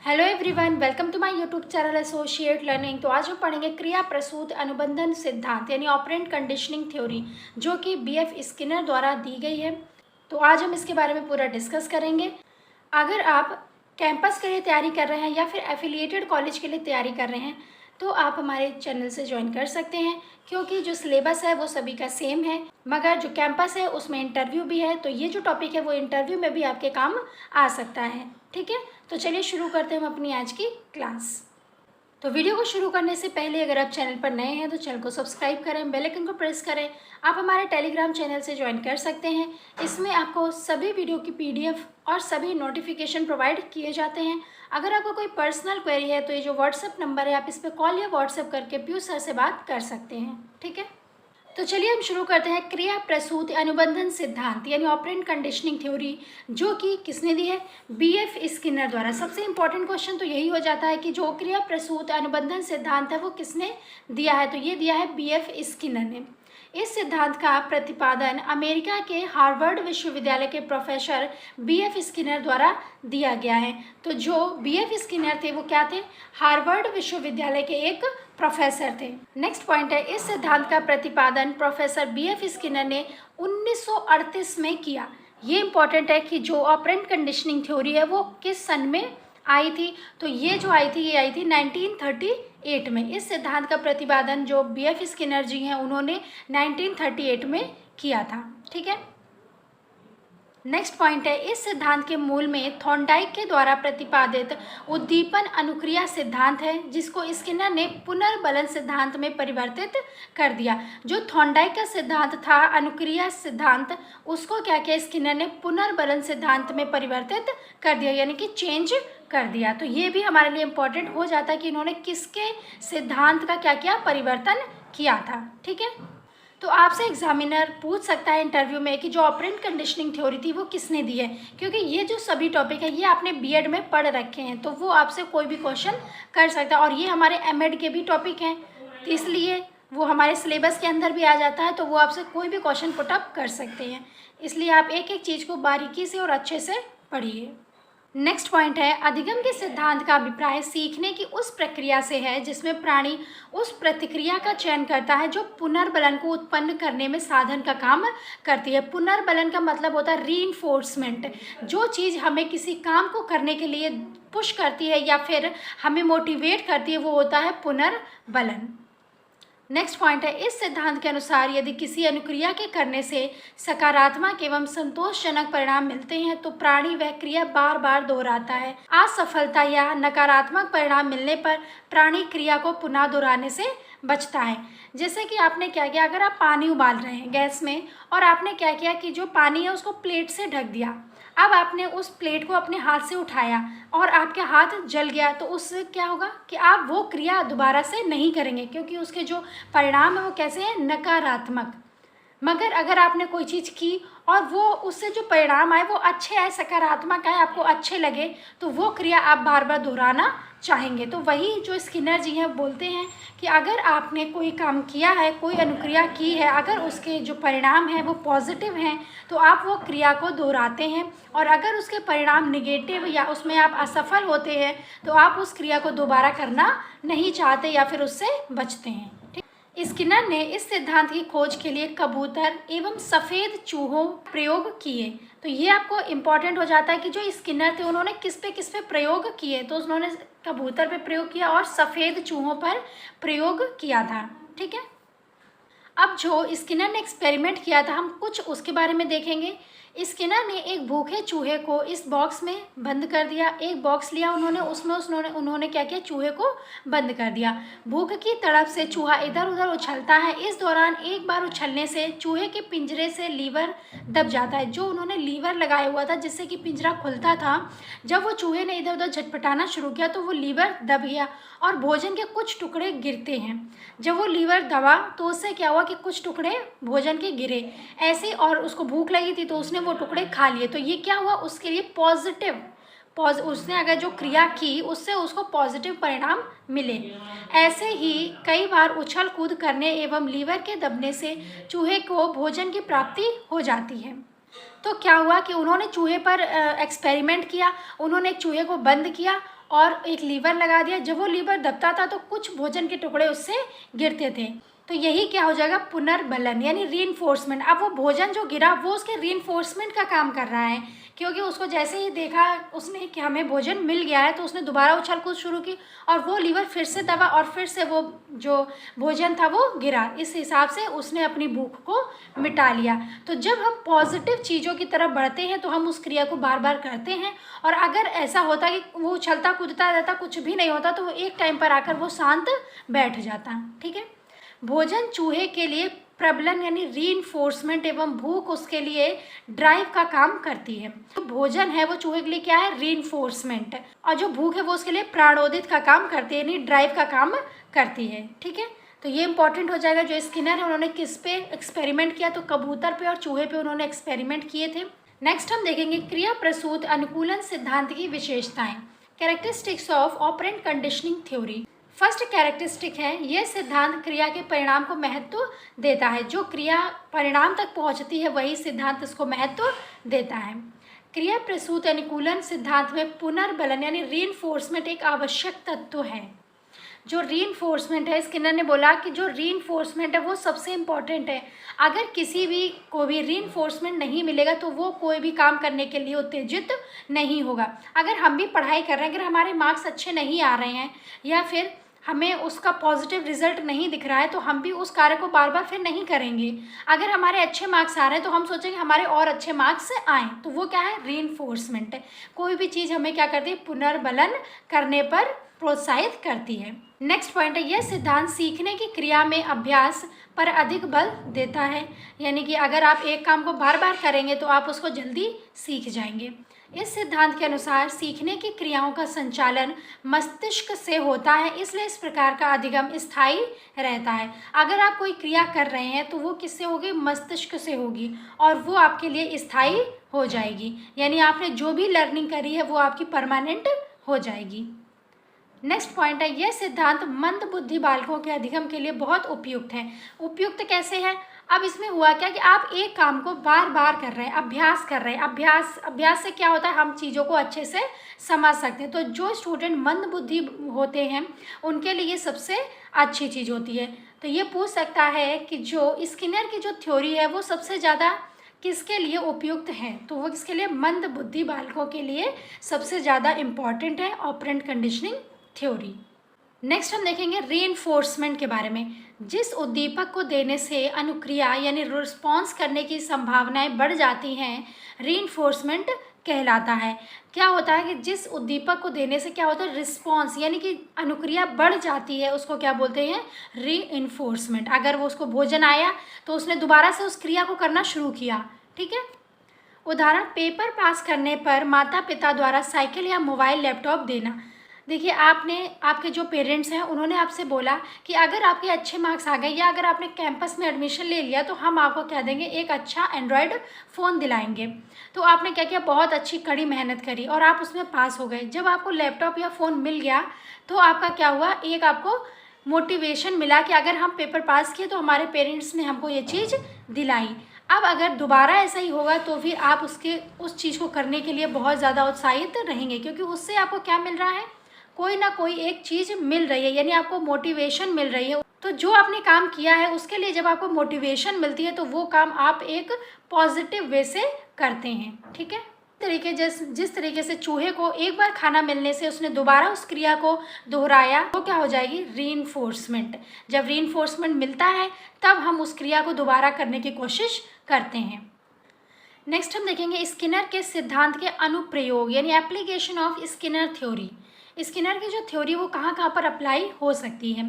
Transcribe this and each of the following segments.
Hello everyone, welcome to my YouTube channel associate learning. तो आज हम पढ़ेंगे क्रिया प्रसूत अनुबंधन सिद्धांत यानी ऑपरेंट कंडीशनिंग थ्योरी, जो कि बीएफ स्किनर द्वारा दी गई है। तो आज हम इसके बारे में पूरा डिस्कस करेंगे। अगर आप कैंपस के लिए तैयारी कर रहे हैं या फिर एफिलिएटेड कॉलेज के लिए तैयारी कर रहे हैं तो आप हमारे चैनल से ज्वाइन कर सकते हैं, क्योंकि जो सिलेबस है वो सभी का सेम है, मगर जो कैंपस है उसमें इंटरव्यू भी है। तो ये जो टॉपिक है वो इंटरव्यू में भी आपके काम आ सकता है। ठीक है, तो चलिए शुरू करते हैं हम अपनी आज की क्लास। तो वीडियो को शुरू करने से पहले अगर आप चैनल पर नए हैं तो चैनल को सब्सक्राइब करें, बेल आइकन को प्रेस करें। आप हमारे टेलीग्राम चैनल से ज्वाइन कर सकते हैं। इसमें आपको सभी वीडियो की पीडीएफ और सभी नोटिफिकेशन प्रोवाइड किए जाते हैं। अगर आपको कोई पर्सनल क्वेरी है तो ये जो व्हाट्सएप नंबर है आप इस पर कॉल या व्हाट्सएप करके पीयूष सर से बात कर सकते हैं। ठीक है, तो चलिए हम शुरू करते हैं। क्रिया प्रसूत अनुबंधन सिद्धांत यानी ऑपरेंट कंडीशनिंग थ्योरी, जो कि किसने दी है? बीएफ स्किनर द्वारा। सबसे इंपॉर्टेंट क्वेश्चन तो यही हो जाता है कि जो क्रिया प्रसूत अनुबंधन सिद्धांत है वो किसने दिया है? तो ये दिया है बीएफ स्किनर ने। इस सिद्धांत का प्रतिपादन अमेरिका के हार्वर्ड विश्वविद्यालय के प्रोफेसर बीएफ स्किनर द्वारा दिया गया है। तो जो बीएफ स्किनर थे वो क्या थे? हार्वर्ड विश्वविद्यालय के एक प्रोफेसर थे। नेक्स्ट पॉइंट है, इस सिद्धांत का प्रतिपादन प्रोफेसर बीएफ स्किनर ने 1938 में किया। ये इंपॉर्टेंट है कि जो ऑपरेंट कंडीशनिंग थ्योरी है वो किस सन में आई थी? तो ये जो आई थी ये आई थी 1938 में। इस सिद्धांत का प्रतिपादन जो बीएफ स्किनर जी हैं उन्होंने 1938 में किया था। ठीक है, नेक्स्ट पॉइंट है, इस सिद्धांत के मूल में थॉर्नडाइक के द्वारा प्रतिपादित उद्दीपन अनुक्रिया सिद्धांत है, जिसको स्किनर ने पुनर्बलन सिद्धांत में परिवर्तित कर दिया। जो थॉर्नडाइक का सिद्धांत था अनुक्रिया सिद्धांत, उसको क्या किया? स्किनर ने पुनर्बलन सिद्धांत में परिवर्तित कर दिया, यानी कि चेंज कर दिया। तो ये भी हमारे लिए इम्पोर्टेंट हो जाता है कि इन्होंने किसके सिद्धांत का क्या किया? परिवर्तन किया था। ठीक है, तो आपसे एग्जामिनर पूछ सकता है इंटरव्यू में कि जो ऑपरेंट कंडीशनिंग थ्योरी थी वो किसने दी है, क्योंकि ये जो सभी टॉपिक है ये आपने बीएड में पढ़ रखे हैं, तो वो आपसे कोई भी क्वेश्चन कर सकता है। और ये हमारे एमएड के भी टॉपिक हैं, तो इसलिए वो हमारे सिलेबस के अंदर भी आ जाता है, तो वो आपसे कोई भी क्वेश्चन पुटअप कर सकते हैं। इसलिए आप एक एक चीज़ को बारीकी से और अच्छे से पढ़िए। नेक्स्ट पॉइंट है, अधिगम के सिद्धांत का अभिप्राय सीखने की उस प्रक्रिया से है जिसमें प्राणी उस प्रतिक्रिया का चयन करता है जो पुनर्बलन को उत्पन्न करने में साधन का काम करती है। पुनर्बलन का मतलब होता है रीइंफोर्समेंट। जो चीज़ हमें किसी काम को करने के लिए पुश करती है या फिर हमें मोटिवेट करती है वो होता है पुनर्बलन। नेक्स्ट पॉइंट है, इस सिद्धांत के अनुसार यदि किसी अनुक्रिया के करने से सकारात्मक एवं संतोषजनक परिणाम मिलते हैं तो प्राणी वह क्रिया बार बार दोहराता है। असफलता या नकारात्मक परिणाम मिलने पर प्राणी क्रिया को पुनः दोहराने से बचता है। जैसे कि आपने क्या किया, अगर आप पानी उबाल रहे हैं गैस में और आपने क्या किया कि जो पानी है उसको प्लेट से ढक दिया, अब आपने उस प्लेट को अपने हाथ से उठाया और आपके हाथ जल गया, तो उससे क्या होगा कि आप वो क्रिया दोबारा से नहीं करेंगे, क्योंकि उसके जो परिणाम है वो कैसे हैं? नकारात्मक। मगर अगर आपने कोई चीज़ की और वो उससे जो परिणाम आए वो अच्छे आए, सकारात्मक आए, आपको अच्छे लगे, तो वो क्रिया आप बार बार दोहराना चाहेंगे। तो वही जो स्किनर जी हैं बोलते हैं कि अगर आपने कोई काम किया है, कोई अनुक्रिया की है, अगर उसके जो परिणाम हैं वो पॉजिटिव हैं तो आप वो क्रिया को दोहराते हैं, और अगर उसके परिणाम निगेटिव या उसमें आप असफल होते हैं तो आप उस क्रिया को दोबारा करना नहीं चाहते या फिर उससे बचते हैं। स्किनर ने इस सिद्धांत की खोज के लिए कबूतर एवं सफ़ेद चूहों प्रयोग किए। तो ये आपको इम्पॉर्टेंट हो जाता है कि जो स्किनर थे उन्होंने किस पे प्रयोग किए, तो उन्होंने कबूतर पे प्रयोग किया और सफ़ेद चूहों पर प्रयोग किया था। ठीक है, अब जो स्किनर ने एक्सपेरिमेंट किया था हम कुछ उसके बारे में देखेंगे। स्किनर ने एक भूखे चूहे को इस बॉक्स में बंद कर दिया। एक बॉक्स लिया उन्होंने, उसमें उन्होंने क्या किया? चूहे को बंद कर दिया। भूख की तड़प से चूहा इधर उधर उछलता है। इस दौरान एक बार उछलने से चूहे के पिंजरे से लीवर दब जाता है। जो उन्होंने लीवर लगाया हुआ था जिससे कि पिंजरा खुलता था, जब वो चूहे ने इधर उधर झटपटाना शुरू किया तो वो लीवर दब गया और भोजन के कुछ टुकड़े गिरते हैं। जब वो लीवर दबा तो उससे क्या हुआ कि कुछ टुकड़े भोजन के गिरे ऐसे, और उसको भूख लगी थी तो उसने वो टुकड़े खा लिए। तो ये क्या हुआ? उसके लिए उसने अगर जो क्रिया की उससे उसको पॉजिटिव परिणाम मिले। ऐसे ही कई बार उछल कूद करने एवं लीवर के दबने से चूहे को भोजन की प्राप्ति हो जाती है। तो क्या हुआ कि उन्होंने चूहे पर एक्सपेरिमेंट किया, उन्होंने एक चूहे को बंद किया और एक लीवर लगा दिया। जब वो लीवर दबता था तो कुछ भोजन के टुकड़े उससे गिरते थे। तो यही क्या हो जाएगा, पुनर्बलन यानी रीइंफोर्समेंट। अब वो भोजन जो गिरा वो उसके रीइंफोर्समेंट का काम कर रहा है, क्योंकि उसको जैसे ही देखा उसने कि हमें भोजन मिल गया है तो उसने दोबारा उछल कूद शुरू की और वो लीवर फिर से दबा और फिर से वो जो भोजन था वो गिरा। इस हिसाब से उसने अपनी भूख को मिटा लिया। तो जब हम पॉजिटिव चीज़ों की तरफ बढ़ते हैं तो हम उस क्रिया को बार बार करते हैं, और अगर ऐसा होता कि वो उछलता कूदता रहता, कुछ भी नहीं होता, तो वो एक टाइम पर आकर वो शांत बैठ जाता। ठीक है। भोजन चूहे के लिए प्रबलन यानी रीइंफोर्समेंट एवं भूख उसके लिए ड्राइव का काम करती है। तो भोजन है वो चूहे के लिए क्या है, रीइंफोर्समेंट, और जो भूख है वो उसके लिए प्राणोदित का काम करती है यानी ड्राइव का काम करती है। ठीक है। तो ये इंपॉर्टेंट हो जाएगा। जो स्किनर है उन्होंने किस पे एक्सपेरिमेंट किया, तो कबूतर पे और चूहे पे उन्होंने एक्सपेरिमेंट किए थे। नेक्स्ट हम देखेंगे क्रिया प्रसूत अनुकूलन सिद्धांत की विशेषताएं, characteristics of operant conditioning theory. First characteristic है, यह सिद्धांत क्रिया के परिणाम को महत्व देता है। जो क्रिया परिणाम तक पहुंचती है वही सिद्धांत इसको महत्व देता है। क्रिया प्रसूत अनुकूलन सिद्धांत में पुनर्बलन यानी रीइंफोर्समेंट एक आवश्यक तत्व है। जो रीइंफोर्समेंट है, स्किनर ने बोला कि जो रीइंफोर्समेंट है वो सबसे इम्पॉर्टेंट है। अगर किसी भी को भी रीइंफोर्समेंट नहीं मिलेगा तो वो कोई भी काम करने के लिए उत्तेजित नहीं होगा। अगर हम भी पढ़ाई कर रहे हैं, अगर हमारे मार्क्स अच्छे नहीं आ रहे हैं या फिर हमें उसका पॉजिटिव रिजल्ट नहीं दिख रहा है तो हम भी उस कार्य को बार बार फिर नहीं करेंगे। अगर हमारे अच्छे मार्क्स आ रहे हैं तो हम सोचेंगे हमारे और अच्छे मार्क्स आएँ, तो वो क्या है, रीइंफोर्समेंट है। कोई भी चीज़ हमें क्या करती है, पुनर्बलन करने पर प्रोत्साहित करती है। नेक्स्ट पॉइंट है, यह सिद्धांत सीखने की क्रिया में अभ्यास पर अधिक बल देता है, यानी कि अगर आप एक काम को बार बार करेंगे तो आप उसको जल्दी सीख जाएंगे। इस सिद्धांत के अनुसार सीखने की क्रियाओं का संचालन मस्तिष्क से होता है, इसलिए इस प्रकार का अधिगम स्थायी रहता है। अगर आप कोई क्रिया कर रहे हैं तो वो किससे होगी, मस्तिष्क से होगी, और वो आपके लिए स्थायी हो जाएगी, यानी आपने जो भी लर्निंग करी है वो आपकी परमानेंट हो जाएगी। नेक्स्ट पॉइंट है, यह सिद्धांत मंद बुद्धि बालकों के अधिगम के लिए बहुत उपयुक्त है। उपयुक्त कैसे है, अब इसमें हुआ क्या कि आप एक काम को बार बार कर रहे हैं, अभ्यास कर रहे हैं। अभ्यास से क्या होता है, हम चीज़ों को अच्छे से समझ सकते हैं। तो जो स्टूडेंट मंद बुद्धि होते हैं उनके लिए सबसे अच्छी चीज़ होती है। तो ये पूछ सकता है कि जो स्किनर की जो थ्योरी है वो सबसे ज़्यादा किसके लिए उपयुक्त है, तो वो किसके लिए, मंद बुद्धि बालकों के लिए सबसे ज़्यादा इम्पॉर्टेंट है ऑपरेंट कंडीशनिंग थ्योरी। नेक्स्ट हम देखेंगे रीइंफोर्समेंट के बारे में। जिस उद्दीपक को देने से अनुक्रिया यानी रिस्पॉन्स करने की संभावनाएं बढ़ जाती हैं, रीइंफोर्समेंट कहलाता है। क्या होता है कि जिस उद्दीपक को देने से क्या होता है, रिस्पॉन्स यानी कि अनुक्रिया बढ़ जाती है, उसको क्या बोलते हैं, रीइंफोर्समेंट। अगर वो उसको भोजन आया तो उसने दोबारा से उस क्रिया को करना शुरू किया। ठीक है। उदाहरण, पेपर पास करने पर माता पिता द्वारा साइकिल या मोबाइल लैपटॉप देना। देखिए, आपके जो पेरेंट्स हैं उन्होंने आपसे बोला कि अगर आपके अच्छे मार्क्स आ गए या अगर आपने कैंपस में एडमिशन ले लिया तो हम आपको क्या देंगे, एक अच्छा एंड्रॉयड फ़ोन दिलाएंगे। तो आपने क्या किया, बहुत अच्छी कड़ी मेहनत करी और आप उसमें पास हो गए। जब आपको लैपटॉप या फ़ोन मिल गया तो आपका क्या हुआ, एक आपको मोटिवेशन मिला कि अगर हम पेपर पास किए तो हमारे पेरेंट्स ने हमको ये चीज़ दिलाई। अब अगर दोबारा ऐसा ही होगा तो फिर आप उस चीज़ को करने के लिए बहुत ज़्यादा उत्साहित रहेंगे, क्योंकि उससे आपको क्या मिल रहा है, कोई ना कोई एक चीज़ मिल रही है, यानी आपको मोटिवेशन मिल रही है। तो जो आपने काम किया है उसके लिए जब आपको मोटिवेशन मिलती है तो वो काम आप एक पॉजिटिव वे से करते हैं। ठीक है। जिस तरीके से चूहे को एक बार खाना मिलने से उसने दोबारा उस क्रिया को दोहराया, वो क्या हो जाएगी, रीइंफोर्समेंट। जब रीइंफोर्समेंट मिलता है तब हम उस क्रिया को दोबारा करने की कोशिश करते हैं। नेक्स्ट हम देखेंगे स्किनर के सिद्धांत के अनुप्रयोग यानी application of Skinner theory. Skinner की जो थ्योरी वो कहाँ पर अप्लाई हो सकती है।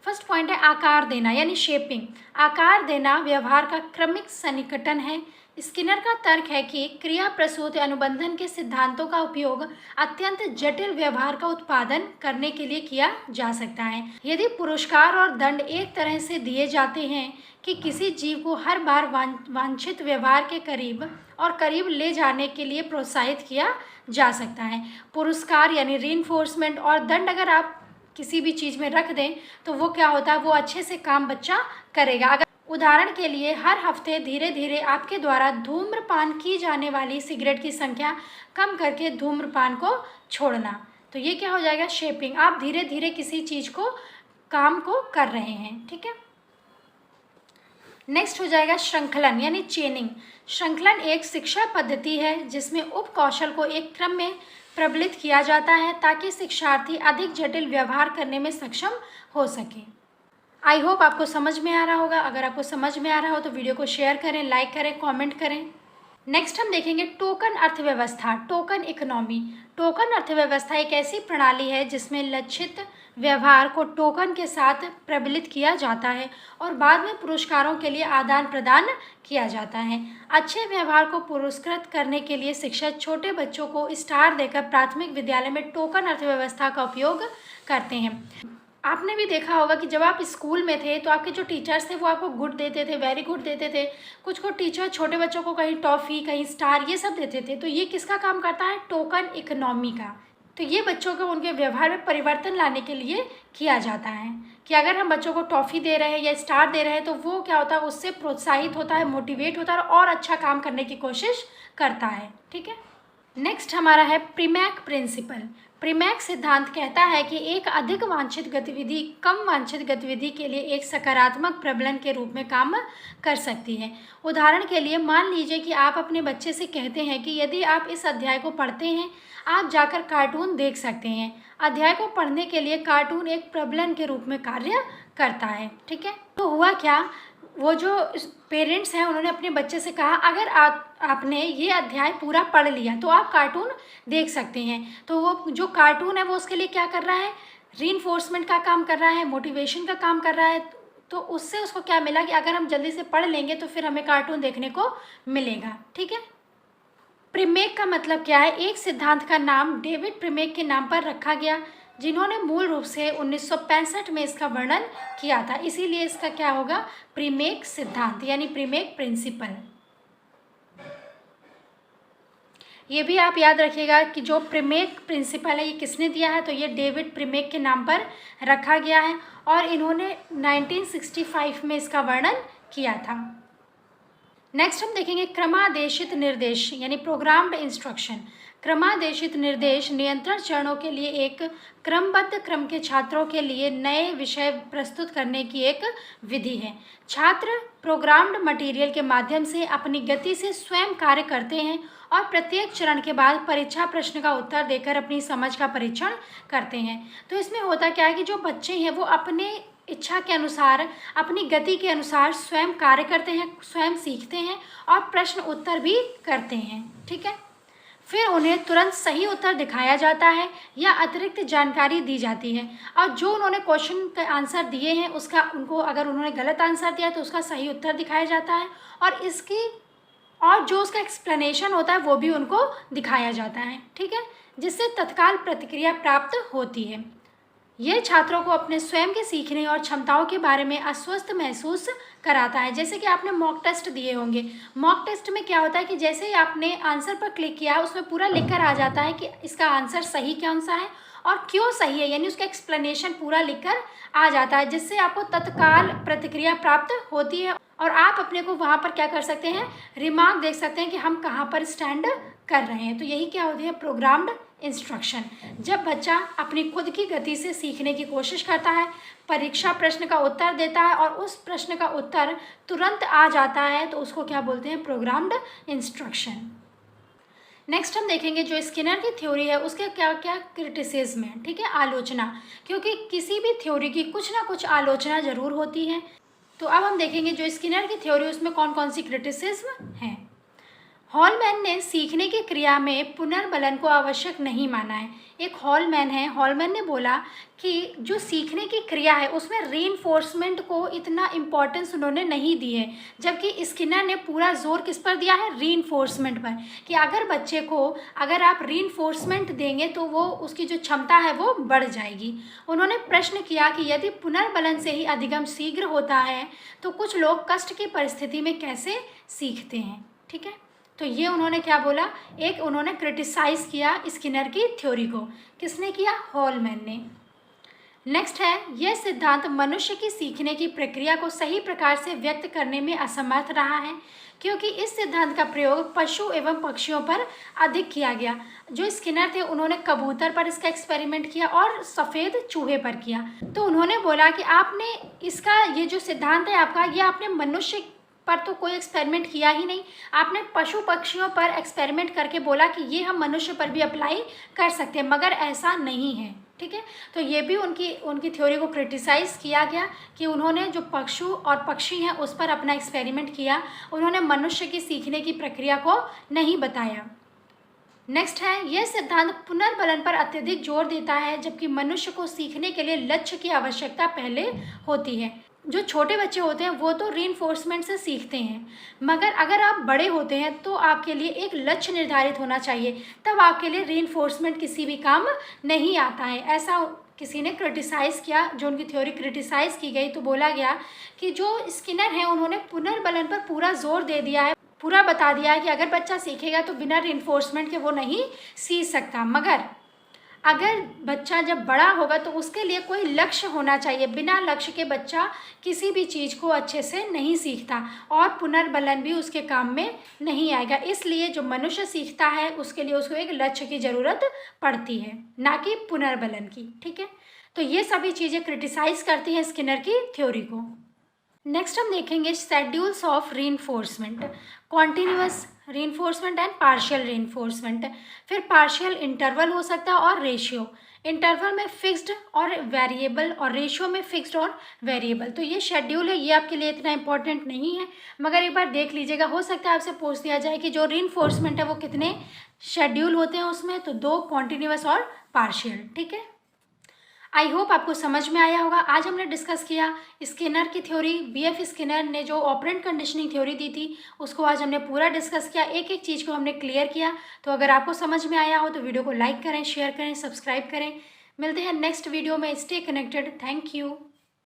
फर्स्ट पॉइंट है आकार देना यानी शेपिंग। आकार देना व्यवहार का क्रमिक सन्निकटन है। स्किनर का तर्क है कि क्रिया प्रसूत अनुबंधन के सिद्धांतों का उपयोग अत्यंत जटिल व्यवहार का उत्पादन करने के लिए किया जा सकता है। यदि पुरस्कार और दंड एक तरह से दिए जाते हैं कि किसी जीव को हर बार वांछित व्यवहार के करीब ले जाने के लिए प्रोत्साहित किया जा सकता है। पुरस्कार यानी रीइंफोर्समेंट और दंड अगर आप किसी भी चीज़ में रख दें तो वो क्या होता है, वो अच्छे से काम बच्चा करेगा। अगर उदाहरण के लिए हर हफ्ते धीरे धीरे आपके द्वारा धूम्रपान की जाने वाली सिगरेट की संख्या कम करके धूम्रपान को छोड़ना, तो ये क्या हो जाएगा, शेपिंग। आप धीरे धीरे किसी चीज़ को, काम को कर रहे हैं, ठीक है। नेक्स्ट हो जाएगा श्रृंखलन यानी चेनिंग। श्रृंखलन एक शिक्षा पद्धति है जिसमें उप कौशल को एक क्रम में प्रबलित किया जाता है ताकि शिक्षार्थी अधिक जटिल व्यवहार करने में सक्षम हो सके। आई होप आपको समझ में आ रहा होगा। अगर आपको समझ में आ रहा हो तो वीडियो को शेयर करें, लाइक करें, कमेंट करें। नेक्स्ट हम देखेंगे टोकन अर्थव्यवस्था, टोकन इकोनॉमी। टोकन अर्थव्यवस्था एक ऐसी प्रणाली है जिसमें लक्षित व्यवहार को टोकन के साथ प्रबलित किया जाता है और बाद में पुरस्कारों के लिए आदान प्रदान किया जाता है। अच्छे व्यवहार को पुरस्कृत करने के लिए शिक्षक छोटे बच्चों को स्टार देकर प्राथमिक विद्यालय में टोकन अर्थव्यवस्था का उपयोग करते हैं। आपने भी देखा होगा कि जब आप स्कूल में थे तो आपके जो टीचर्स थे वो आपको गुड देते थे, वेरी गुड देते थे। कुछ टीचर छोटे बच्चों को कहीं टॉफ़ी, कहीं स्टार, ये सब देते थे। तो ये किसका काम करता है, टोकन इकोनॉमी का। तो ये बच्चों को उनके व्यवहार में परिवर्तन लाने के लिए किया जाता है कि अगर हम बच्चों को टॉफ़ी दे रहे हैं या स्टार दे रहे हैं तो वो क्या होता है, उससे प्रोत्साहित होता है, मोटिवेट होता है और अच्छा काम करने की कोशिश करता है, ठीक है। नेक्स्ट हमारा है प्रीमैक प्रिंसिपल। प्रीमैक सिद्धांत कहता है कि एक अधिक वांछित गतिविधि कम वांछित गतिविधि के लिए एक सकारात्मक प्रबलन के रूप में काम कर सकती है। उदाहरण के लिए मान लीजिए कि आप अपने बच्चे से कहते हैं कि यदि आप इस अध्याय को पढ़ते हैं आप जाकर कार्टून देख सकते हैं। अध्याय को पढ़ने के लिए कार्टून एक प्रबलन के रूप में कार्य करता है, ठीक है। तो हुआ क्या, वो जो पेरेंट्स हैं उन्होंने अपने बच्चे से कहा अगर आपने ये अध्याय पूरा पढ़ लिया तो आप कार्टून देख सकते हैं। तो वो जो कार्टून है वो उसके लिए क्या कर रहा है, रीइंफोर्समेंट का काम कर रहा है, मोटिवेशन का काम कर रहा है। तो उससे उसको क्या मिला कि अगर हम जल्दी से पढ़ लेंगे तो फिर हमें कार्टून देखने को मिलेगा, ठीक है। प्रीमेक का मतलब क्या है, एक सिद्धांत का नाम डेविड प्रीमेक के नाम पर रखा गया जिन्होंने मूल रूप से 1965 में इसका वर्णन किया था। इसीलिए इसका क्या होगा, प्रीमेक सिद्धांत यानी प्रीमेक प्रिंसिपल। ये भी आप याद रखिएगा कि जो प्रीमेक प्रिंसिपल है ये किसने दिया है, तो ये डेविड प्रीमेक के नाम पर रखा गया है और इन्होंने 1965 में इसका वर्णन किया था। नेक्स्ट हम देखेंगे क्रमादेशित निर्देश यानी प्रोग्राम्ड इंस्ट्रक्शन। क्रमादेशित निर्देश नियंत्रण चरणों के लिए एक क्रमबद्ध क्रम के छात्रों के लिए नए विषय प्रस्तुत करने की एक विधि है। छात्र प्रोग्राम्ड मटेरियल के माध्यम से अपनी गति से स्वयं कार्य करते हैं और प्रत्येक चरण के बाद परीक्षा प्रश्न का उत्तर देकर अपनी समझ का परीक्षण करते हैं। तो इसमें होता क्या है कि जो बच्चे हैं वो अपने इच्छा के अनुसार, अपनी गति के अनुसार स्वयं कार्य करते हैं, स्वयं सीखते हैं और प्रश्न उत्तर भी करते हैं, ठीक है। फिर उन्हें तुरंत सही उत्तर दिखाया जाता है या अतिरिक्त जानकारी दी जाती है और जो उन्होंने क्वेश्चन के आंसर दिए हैं उसका अगर उन्होंने गलत आंसर दिया तो उसका सही उत्तर दिखाया जाता है और जो उसका एक्सप्लेनेशन होता है वो भी उनको दिखाया जाता है, ठीक है, जिससे तत्काल प्रतिक्रिया प्राप्त होती है। ये छात्रों को अपने स्वयं के सीखने और क्षमताओं के बारे में आश्वस्त महसूस कराता है। जैसे कि आपने मॉक टेस्ट दिए होंगे, मॉक टेस्ट में क्या होता है कि जैसे ही आपने आंसर पर क्लिक किया उसमें पूरा लिख कर आ जाता है कि इसका आंसर सही कौन सा है और क्यों सही है, यानी उसका एक्सप्लेनेशन पूरा लिख कर आ जाता है, जिससे आपको तत्काल प्रतिक्रिया प्राप्त होती है और आप अपने को वहाँ पर क्या कर सकते हैं, रिमार्क देख सकते हैं कि हम कहाँ पर स्टैंड कर रहे हैं। तो यही क्या होती है, प्रोग्राम्ड इंस्ट्रक्शन। जब बच्चा अपनी खुद की गति से सीखने की कोशिश करता है, परीक्षा प्रश्न का उत्तर देता है और उस प्रश्न का उत्तर तुरंत आ जाता है तो उसको क्या बोलते हैं, प्रोग्राम्ड इंस्ट्रक्शन। नेक्स्ट हम देखेंगे जो स्किनर की थ्योरी है उसके क्या क्या क्रिटिसिज्म है, ठीक है, आलोचना, क्योंकि किसी भी थ्योरी की कुछ ना कुछ आलोचना जरूर होती है। तो अब हम देखेंगे जो स्किनर की थ्योरी उसमें कौन कौन सी क्रिटिसिज्म है। हॉलमैन ने सीखने की क्रिया में पुनर्बलन को आवश्यक नहीं माना है। एक हॉलमैन है, हॉलमैन ने बोला कि जो सीखने की क्रिया है उसमें रीइंफोर्समेंट को इतना इम्पोर्टेंस उन्होंने नहीं दी है, जबकि स्किनर ने पूरा जोर किस पर दिया है, रीइंफोर्समेंट पर, कि अगर बच्चे को अगर आप रीइंफोर्समेंट देंगे तो वो उसकी जो क्षमता है वो बढ़ जाएगी। उन्होंने प्रश्न किया कि यदि पुनर्बलन से ही अधिगम शीघ्र होता है तो कुछ लोग कष्ट की परिस्थिति में कैसे सीखते हैं, ठीक है। तो ये उन्होंने क्या बोला, एक उन्होंने क्रिटिसाइज़ किया स्किनर की थ्योरी को। किसने किया, हॉलमैन ने। नेक्स्ट है, यह सिद्धांत मनुष्य की सीखने की प्रक्रिया को सही प्रकार से व्यक्त करने में असमर्थ रहा है, क्योंकि इस सिद्धांत का प्रयोग पशु एवं पक्षियों पर अधिक किया गया। जो स्किनर थे उन्होंने कबूतर पर इसका एक्सपेरिमेंट किया और सफ़ेद चूहे पर किया। तो उन्होंने बोला कि आपने इसका ये जो सिद्धांत है आपका, ये आपने मनुष्य पर तो कोई एक्सपेरिमेंट किया ही नहीं, आपने पशु पक्षियों पर एक्सपेरिमेंट करके बोला कि ये हम मनुष्य पर भी अप्लाई कर सकते हैं, मगर ऐसा नहीं है। ठीक है, तो ये भी उनकी थ्योरी को क्रिटिसाइज़ किया गया कि उन्होंने जो पशु और पक्षी हैं उस पर अपना एक्सपेरिमेंट किया, उन्होंने मनुष्य की सीखने की प्रक्रिया को नहीं बताया। नेक्स्ट है, यह सिद्धांत पुनर्बलन पर अत्यधिक जोर देता है, जबकि मनुष्य को सीखने के लिए लक्ष्य की आवश्यकता पहले होती है। जो छोटे बच्चे होते हैं वो तो रीइंफोर्समेंट से सीखते हैं, मगर अगर आप बड़े होते हैं तो आपके लिए एक लक्ष्य निर्धारित होना चाहिए, तब आपके लिए रीइंफोर्समेंट किसी भी काम नहीं आता है। ऐसा किसी ने क्रिटिसाइज़ किया, जो उनकी थ्योरी क्रिटिसाइज़ की गई, तो बोला गया कि जो स्किनर हैं उन्होंने पुनर्बलन पर पूरा जोर दे दिया है, पूरा बता दिया है कि अगर बच्चा सीखेगा तो बिना रीइंफोर्समेंट के वो नहीं सीख सकता, मगर अगर बच्चा जब बड़ा होगा तो उसके लिए कोई लक्ष्य होना चाहिए। बिना लक्ष्य के बच्चा किसी भी चीज़ को अच्छे से नहीं सीखता और पुनर्बलन भी उसके काम में नहीं आएगा। इसलिए जो मनुष्य सीखता है उसके लिए उसको एक लक्ष्य की ज़रूरत पड़ती है, ना कि पुनर्बलन की। ठीक है, तो ये सभी चीज़ें क्रिटिसाइज़ करती हैं स्किनर की थ्योरी को। नेक्स्ट हम देखेंगे schedules of reinforcement, continuous reinforcement and partial reinforcement. फिर पार्शियल इंटरवल हो सकता है और रेशियो। इंटरवल में फिक्स्ड और वेरिएबल और रेशियो में फिक्स्ड और वेरिएबल। तो ये शेड्यूल है, ये आपके लिए इतना इंपॉर्टेंट नहीं है, मगर एक बार देख लीजिएगा, हो सकता है आपसे पूछ दिया जाए कि जो रीइंफोर्समेंट है वो कितने शेड्यूल होते हैं उसमें, तो 2 कॉन्टिन्यूअस और पार्शियल। ठीक है, आई होप आपको समझ में आया होगा। आज हमने डिस्कस किया स्किनर की थ्योरी, बीएफ स्किनर ने जो ऑपरेंट कंडीशनिंग थ्योरी दी थी उसको आज हमने पूरा डिस्कस किया, एक एक चीज़ को हमने क्लियर किया। तो अगर आपको समझ में आया हो तो वीडियो को लाइक करें, शेयर करें, सब्सक्राइब करें। मिलते हैं नेक्स्ट वीडियो में। Stay connected. Thank you.